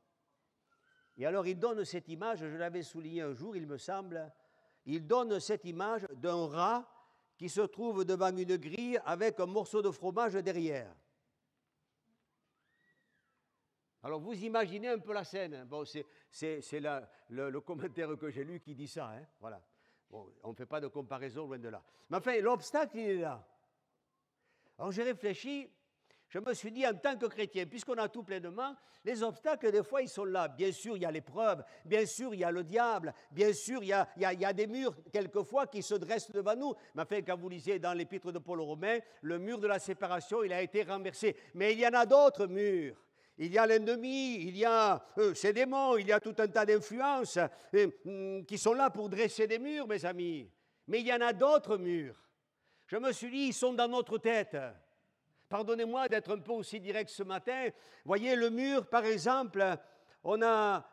Et alors, il donne cette image, je l'avais souligné un jour, il me semble, il donne cette image d'un rat qui se trouve devant une grille avec un morceau de fromage derrière. Alors, vous imaginez un peu la scène. Bon, c'est le commentaire que j'ai lu qui dit ça, hein, voilà. Bon, on ne fait pas de comparaison loin de là. Mais enfin, l'obstacle, il est là. Alors, j'ai réfléchi. Je me suis dit, en tant que chrétien, puisqu'on a tout pleinement, les obstacles, des fois, ils sont là. Bien sûr, il y a l'épreuve, bien sûr, il y a le diable, bien sûr, il y a des murs, quelquefois, qui se dressent devant nous. Mais enfin, quand vous lisez dans l'épître de Paul aux Romains, le mur de la séparation, il a été renversé. Mais il y en a d'autres murs. Il y a l'ennemi, il y a ces démons, il y a tout un tas d'influences qui sont là pour dresser des murs, mes amis. Mais il y en a d'autres murs. Je me suis dit, ils sont dans notre tête. Pardonnez-moi d'être un peu aussi direct ce matin. Voyez, le mur, par exemple, on a...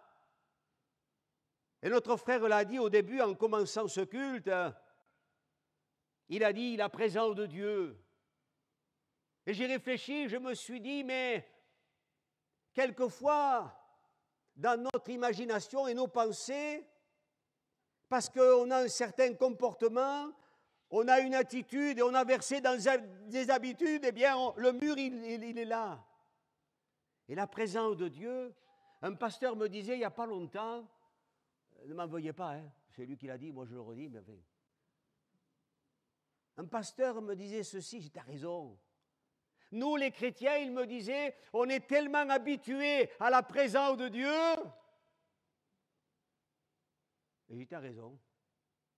Et notre frère l'a dit au début, en commençant ce culte, il a dit la présence de Dieu. Et j'ai réfléchi, je me suis dit, mais quelquefois, dans notre imagination et nos pensées, parce qu'on a un certain comportement, on a une attitude et on a versé dans des habitudes, eh bien, le mur, il est là. Et la présence de Dieu, un pasteur me disait il n'y a pas longtemps, ne m'en veuillez pas, hein, c'est lui qui l'a dit, moi je le redis, mais enfin. Un pasteur me disait ceci, j'ai raison. Nous, les chrétiens, il me disait, on est tellement habitués à la présence de Dieu. Et j'ai raison.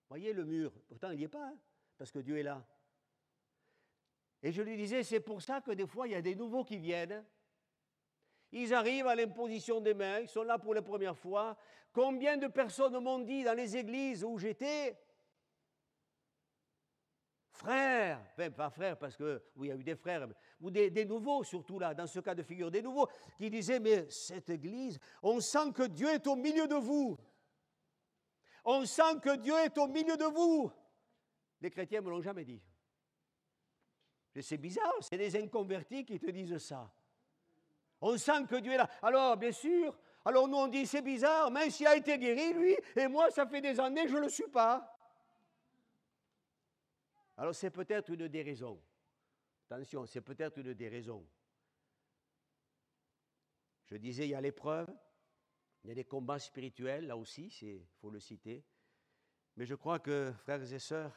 Voyez le mur, pourtant il n'y est pas, hein, parce que Dieu est là. Et je lui disais, c'est pour ça que des fois, il y a des nouveaux qui viennent. Ils arrivent à l'imposition des mains, ils sont là pour la première fois. Combien de personnes m'ont dit dans les églises où j'étais, frères, enfin pas frères parce que oui, il y a eu des frères, ou des nouveaux surtout là, dans ce cas de figure, des nouveaux qui disaient, mais cette église, on sent que Dieu est au milieu de vous. On sent que Dieu est au milieu de vous. Les chrétiens ne me l'ont jamais dit. Et c'est bizarre, c'est des inconvertis qui te disent ça. On sent que Dieu est là. Alors, bien sûr, alors nous on dit, c'est bizarre, même s'il a été guéri, lui, et moi, ça fait des années que je ne le suis pas. Alors, c'est peut-être une des raisons. Attention, c'est peut-être une des raisons. Je disais, il y a l'épreuve, il y a des combats spirituels, là aussi, il faut le citer. Mais je crois que, frères et sœurs,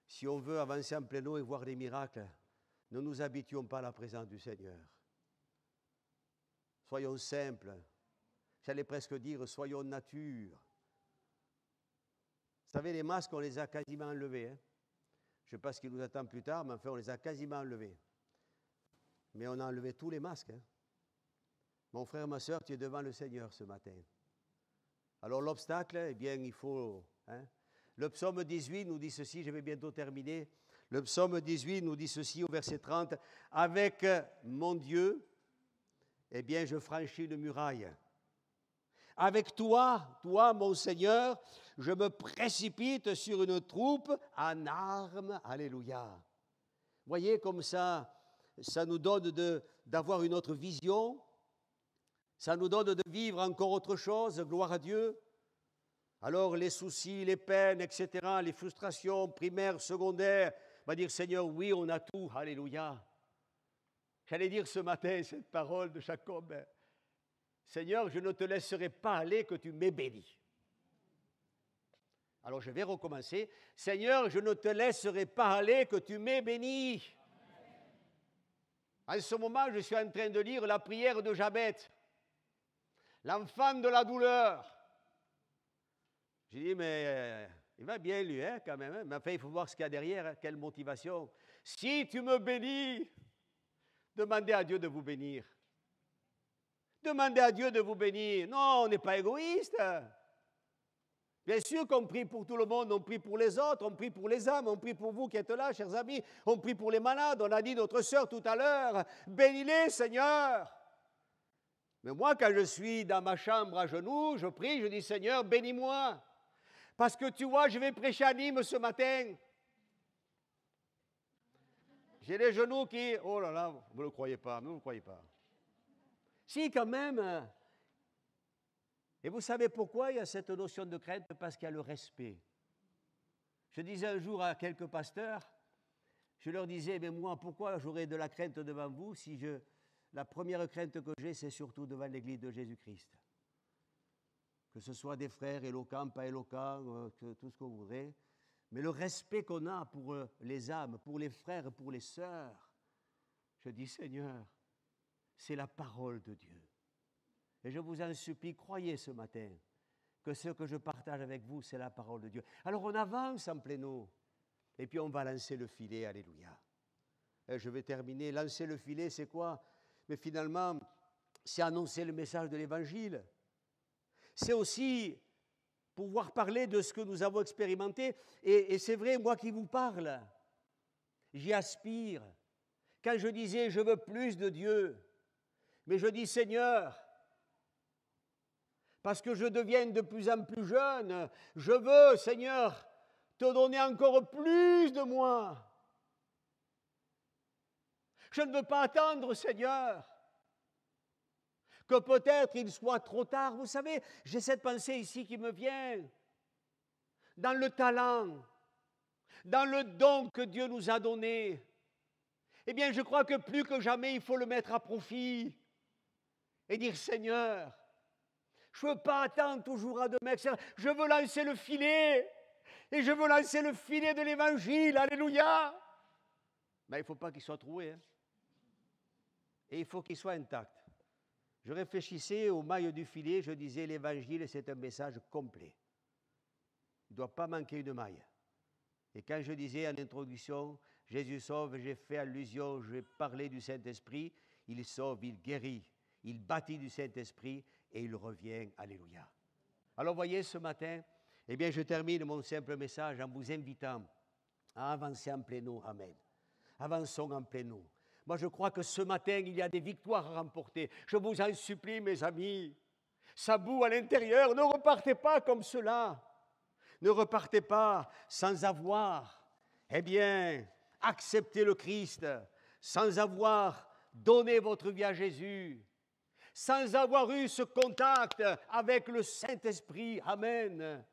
si on veut avancer en plein eau et voir des miracles, ne nous habituons pas à la présence du Seigneur. Soyons simples. J'allais presque dire, soyons nature. Vous savez, les masques, on les a quasiment enlevés. Hein? Je ne sais pas ce qui nous attend plus tard, mais enfin, on les a quasiment enlevés. Mais on a enlevé tous les masques. Hein? Mon frère, ma soeur, tu es devant le Seigneur ce matin. Alors l'obstacle, eh bien, il faut... Hein? Le psaume 18 nous dit ceci, je vais bientôt terminer. Le psaume 18 nous dit ceci au verset 30. « Avec mon Dieu, eh bien, je franchis une muraille. Avec toi, mon Seigneur, je me précipite sur une troupe en armes. » Alléluia. Voyez, comme ça nous donne d'avoir une autre vision. Ça nous donne de vivre encore autre chose, gloire à Dieu. Alors les soucis, les peines, etc., les frustrations primaires, secondaires, on va dire Seigneur, oui, on a tout, alléluia. J'allais dire ce matin cette parole de Jacob, Seigneur, je ne te laisserai pas aller que tu m'aies béni. Alors je vais recommencer, Seigneur, je ne te laisserai pas aller que tu m'aies béni. En ce moment, je suis en train de lire la prière de Jabez, l'enfant de la douleur. J'ai dit, mais il va bien lui, hein, quand même. Hein? Mais enfin, il faut voir ce qu'il y a derrière, hein, quelle motivation. Si tu me bénis, demandez à Dieu de vous bénir. Demandez à Dieu de vous bénir. Non, on n'est pas égoïste. Bien sûr qu'on prie pour tout le monde, on prie pour les autres, on prie pour les âmes, on prie pour vous qui êtes là, chers amis, on prie pour les malades. On a dit notre sœur tout à l'heure, bénis-les, Seigneur. Mais moi, quand je suis dans ma chambre à genoux, je prie, je dis, Seigneur, bénis-moi. Parce que tu vois, je vais prêcher à Nîmes ce matin. J'ai les genoux qui... Oh là là, vous ne le croyez pas, vous ne le croyez pas. Si, quand même. Et vous savez pourquoi il y a cette notion de crainte? Parce qu'il y a le respect. Je disais un jour à quelques pasteurs, je leur disais, mais moi, pourquoi j'aurais de la crainte devant vous si la première crainte que j'ai, c'est surtout devant l'Église de Jésus-Christ. Que ce soit des frères éloquents, pas éloquents, tout ce que vous voudrez. Mais le respect qu'on a pour les âmes, pour les frères, pour les sœurs, je dis, Seigneur, c'est la parole de Dieu. Et je vous en supplie, croyez ce matin que ce que je partage avec vous, c'est la parole de Dieu. Alors on avance en plein eau, et puis on va lancer le filet, alléluia. Et je vais terminer, lancer le filet, c'est quoi? Mais finalement, c'est annoncer le message de l'Évangile. C'est aussi pouvoir parler de ce que nous avons expérimenté. Et c'est vrai, moi qui vous parle, j'y aspire. Quand je disais, je veux plus de Dieu, mais je dis, Seigneur, parce que je deviens de plus en plus jeune, je veux, Seigneur, te donner encore plus de moi. Je ne veux pas attendre, Seigneur, que peut-être il soit trop tard. Vous savez, j'ai cette pensée ici qui me vient. Dans le talent, dans le don que Dieu nous a donné, eh bien, je crois que plus que jamais, il faut le mettre à profit et dire, Seigneur, je ne veux pas attendre toujours à demain, je veux lancer le filet, et je veux lancer le filet de l'Évangile, alléluia. Mais il ne faut pas qu'il soit troué, hein. Et il faut qu'il soit intact. Je réfléchissais aux mailles du filet, je disais, l'Évangile, c'est un message complet. Il ne doit pas manquer une maille. Et quand je disais en introduction, Jésus sauve, j'ai fait allusion, j'ai parlé du Saint-Esprit, il sauve, il guérit, il bâtit du Saint-Esprit et il revient, alléluia. Alors voyez, ce matin, eh bien je termine mon simple message en vous invitant à avancer en plein eau, amen. Avançons en plein eau. Moi, je crois que ce matin, il y a des victoires à remporter. Je vous en supplie, mes amis. Ça boue à l'intérieur. Ne repartez pas comme cela. Ne repartez pas sans avoir, eh bien, accepté le Christ, sans avoir donné votre vie à Jésus, sans avoir eu ce contact avec le Saint-Esprit. Amen.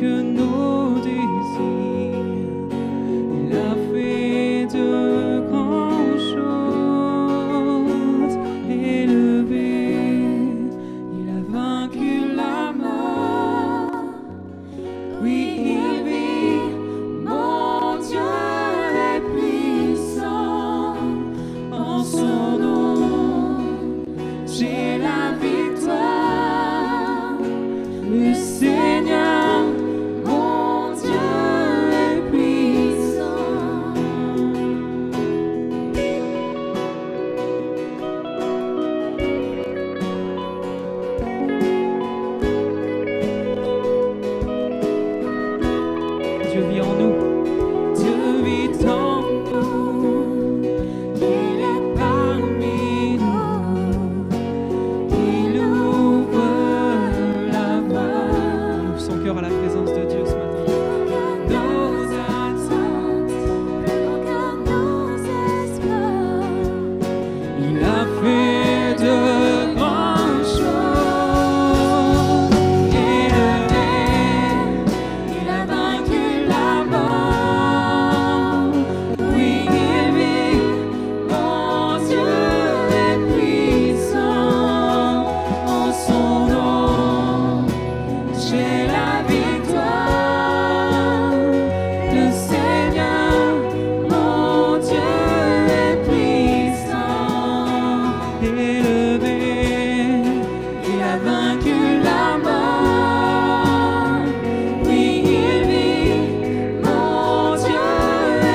que nos désirs. Il a fait de grandes choses. Élevé, il a vaincu la mort. Oui, il vit, mon Dieu est puissant. En son nom, j'ai la victoire. Le Seigneur, mon Dieu est puissant. Dieu vit en nous. Dieu vit en nous. Il est parmi nous. Il ouvre la voie. Il ouvre son cœur à la présence de Dieu ce matin. Nos attentes, plus que nos espoirs. Il a fait de grandes choses. Élevé, il a vaincu la mort. Oui, il vit, mon Dieu est puissant. En son nom, j'ai la victoire. Le Seigneur, mon Dieu est puissant. Élevé, il a vaincu la mort. Oui, il vit, mon Dieu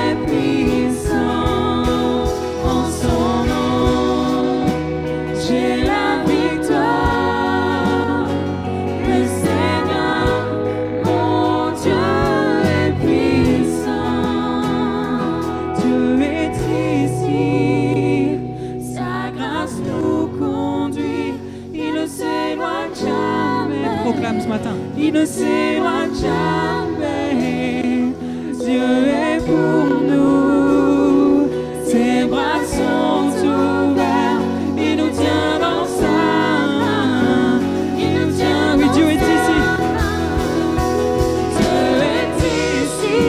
est puissant. En son nom, j'ai la victoire. Le Seigneur, mon Dieu est puissant. Dieu est ici, sa grâce nous conduit. Il ne s'éloigne jamais. Proclame ce matin. Il ne s'éloigne jamais. Dieu est pour nous. Ses bras sont ouverts. Il nous tient dans sa main. Il nous tient. Oui, Dieu est ici. Dieu est ici.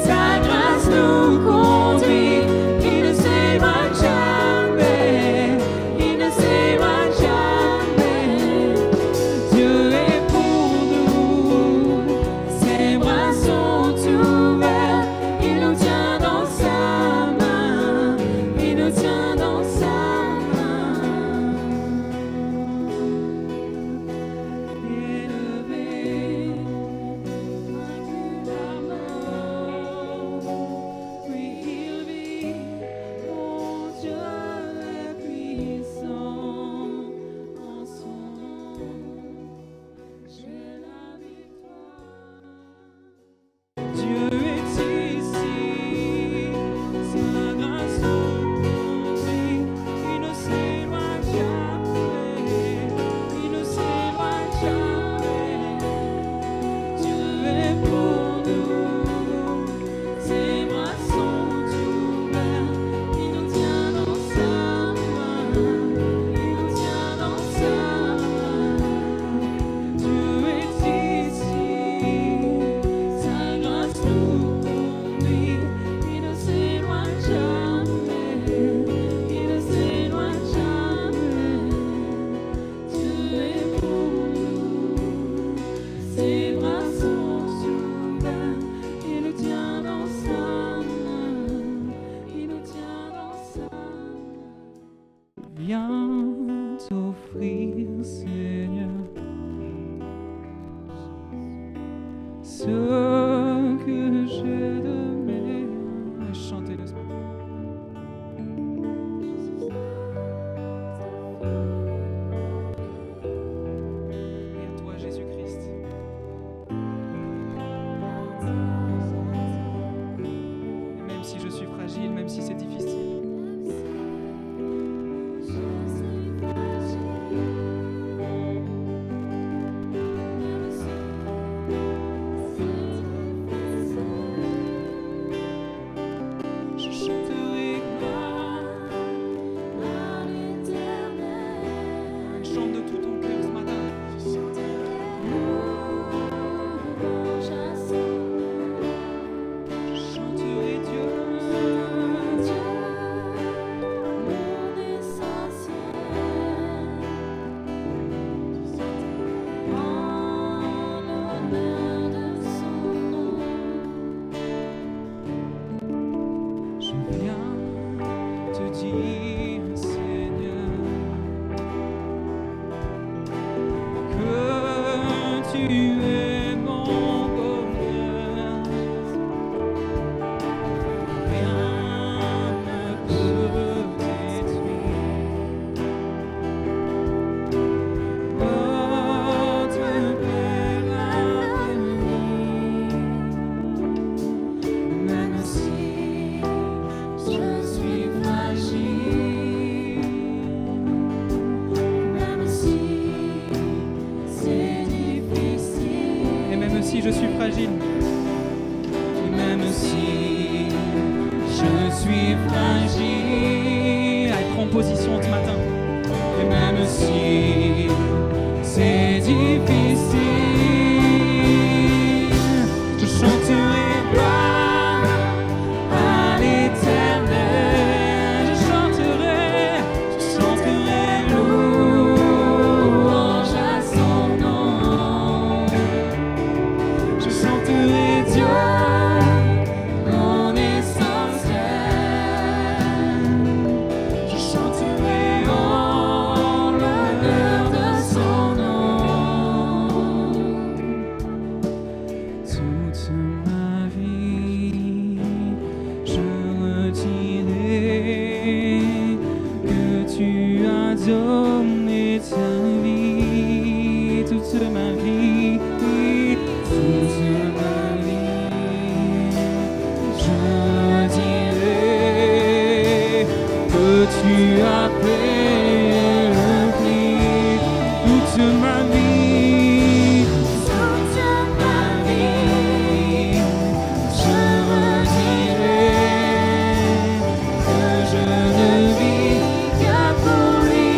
Sa grâce nous conduit. Il ne s'éloigne jamais. Il ne s'éloigne jamais. Dieu est pour nous. Ses bras sont ouverts. Il nous tient dans sa main. Il nous tient dans sa main. Élevé, vaincu la mort. Oui, il vit, mon Dieu est puissant. En son nom, j'ai la victoire. Dieu est ici, sa grâce nous conduit. Il ne s'éloigne jamais. Il ne s'éloigne jamais. Dieu est pour nous. Ses bras sont ouverts. Il nous tient dans sa main. Il nous tient dans sa main. Dieu est ici. Sa grâce nous conduit. Il ne s'éloigne jamais. Il ne s'éloigne jamais. Dieu est pour nous. Ses bras sont ouverts. Il nous tient dans sa main. Il nous tient dans sa main. Viens t'offrir, Seigneur, ce que j'ai de meilleur. Chantez-le ce matin. Et à toi, Jésus-Christ. Et même si je suis fragile, même si c'est difficile, fragile. Et même si je suis fragile, à être en position ce matin. Et même si c'est difficile, je chanterai gloire à l'Éternel. Je chanterai louange à son nom. Je chanterai Dieu, mon essentiel. Je chanterai en l'honneur de son nom. Toute ma vie, je redirai que tu as donné ta vie. Toute ma vie, toute ma vie, je redirai que tu as payé le prix. Toute ma vie, je redirai que je ne vis que pour lui.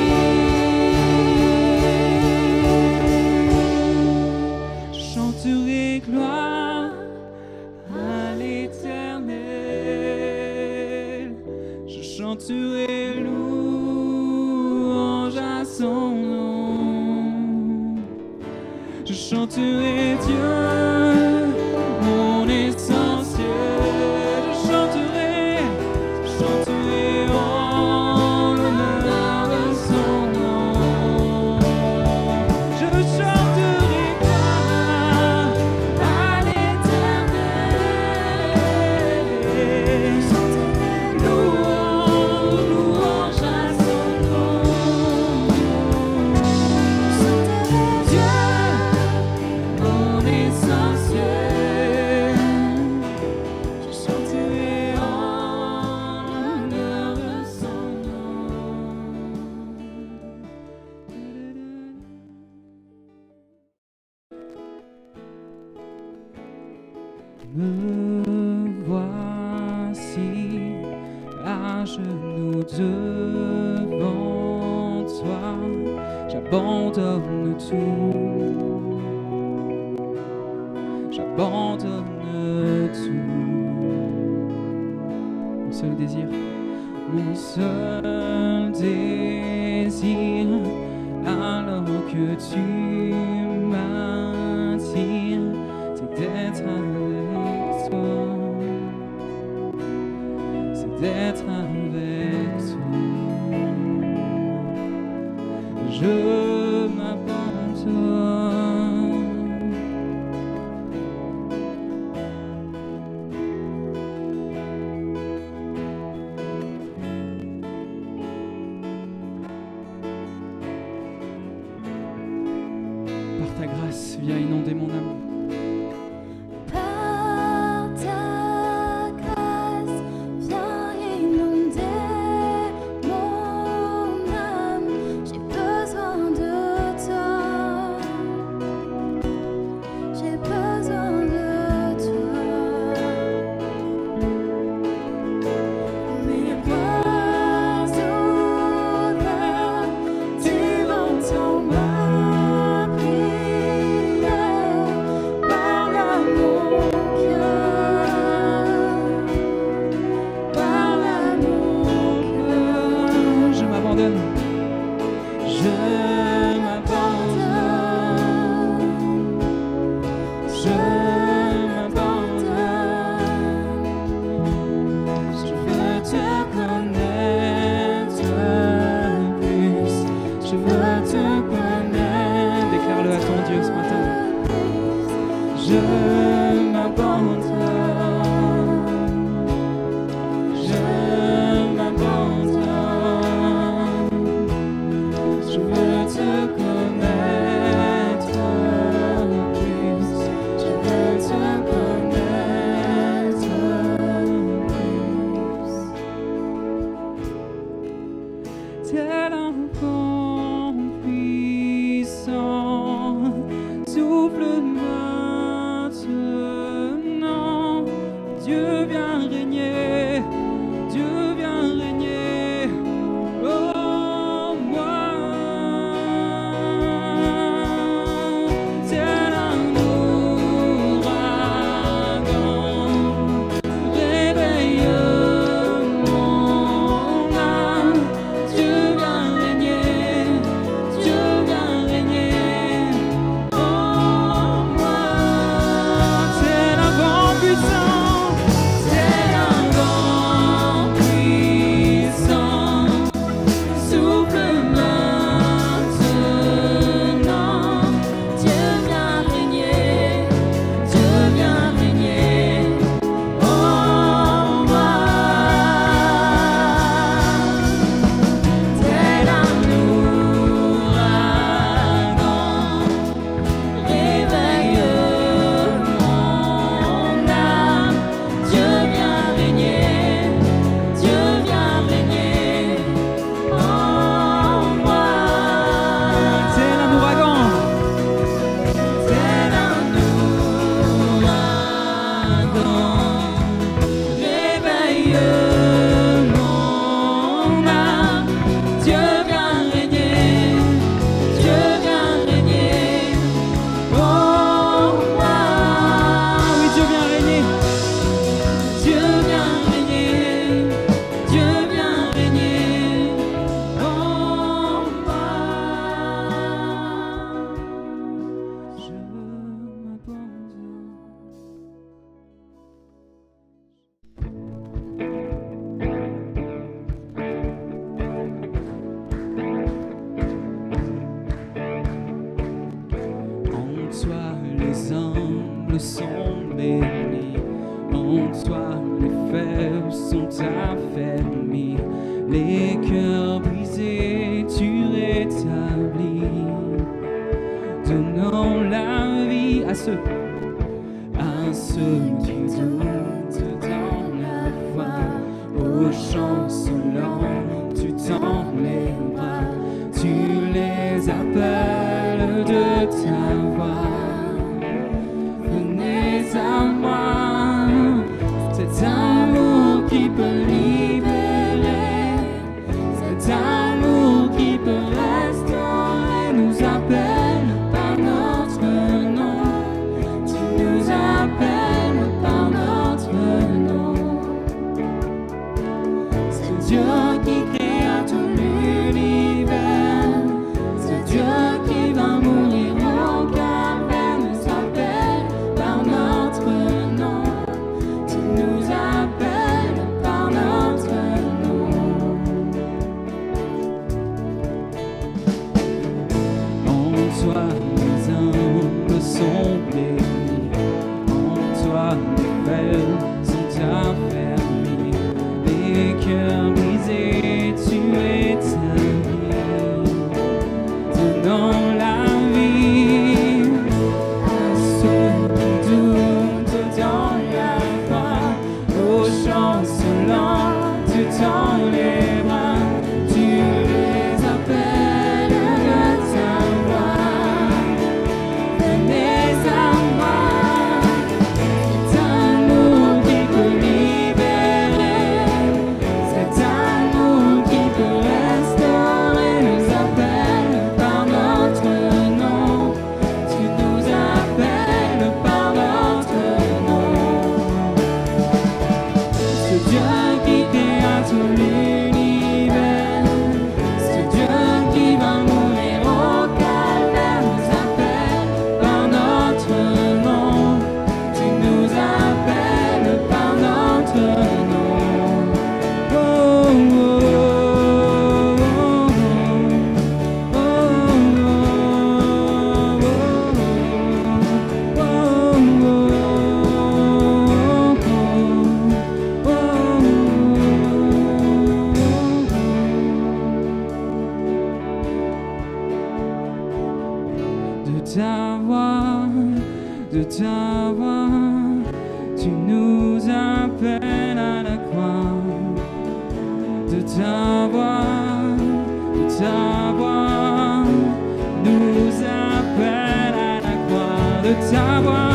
Je chanterai gloire à l'Éternel. Je chanterai louange à son nom. Je chanterai Dieu, mon essentiel. Je chanterai en l'honneur de son nom. Je chanterai gloire à l'Éternel. Louange à son nom. Dieu, mon essentiel. Je chanterai en l'honneur de son nom. Me voici à genoux devant toi. J'abandonne tout. J'abandonne tout. Mon seul désir, alors que tu m'attires, c'est d'être avec toi. C'est d'être avec toi. Je m'abandonne. Par ta grâce, viens inonder mon âme. Par ta grâce, viens inonder mon âme. J'ai besoin de toi. J'ai besoin de toi. Mes bras ouverts, tu entends ma prière. Parle à mon cœur. Parle à mon cœur. Je m'abandonne. Je m'abandonne. Je m'abandonne. Je veux te connaître plus. Je veux te connaître. Déclare-le à ton Dieu ce matin. Je m'abandonne. Je m'abandonne. Je veux te connaître plus. Je veux te connaître plus. Tel un vent puissant, souffle maintenant. Dieu vient régner, Dieu vient régner. Oh, oui, Dieu vient régner, Dieu vient régner, Dieu vient régner. Oh, je m'abandonne. En toi les humbles sont bénis, en toi les faibles sont affermis, les cœurs brisés tu rétablis, donnant la vie à ceux qui doutent dans la foi, aux chancelants tu tends les bras, tu les appelles de ta voix. Venez à moi, cet amour qui peut libérer, cet amour qui peut restaurer, nous appelle par notre nom. Tu nous appelles par notre nom. C'est Dieu qui créa tout l'univers, c'est Dieu qui va mourir au calvaire, nous appelle par notre nom. Tu nous appelles par notre nom. En toi les humbles sont bénis, en toi les faibles sont affermis, les cœurs brisés tu établis, donnant la vie à ceux qui doutent dans la foi, aux chancelants tu tends les bras, tu les appelles de ta voix. Venez à moi, cet amour qui peut libérer, cet amour qui peut restaurer, nous appelle par notre nom. Tu nous appelles par notre nom. Ce Dieu qui créa tout l'univers, ce Dieu qui va mourir au calvaire, nous appelle par notre nom. Tu nous appelles par notre nom. Oh, oh, oh, de ta voix, tu nous appelles à la croix. De ta voix, nous appelle à la croix. De ta voix.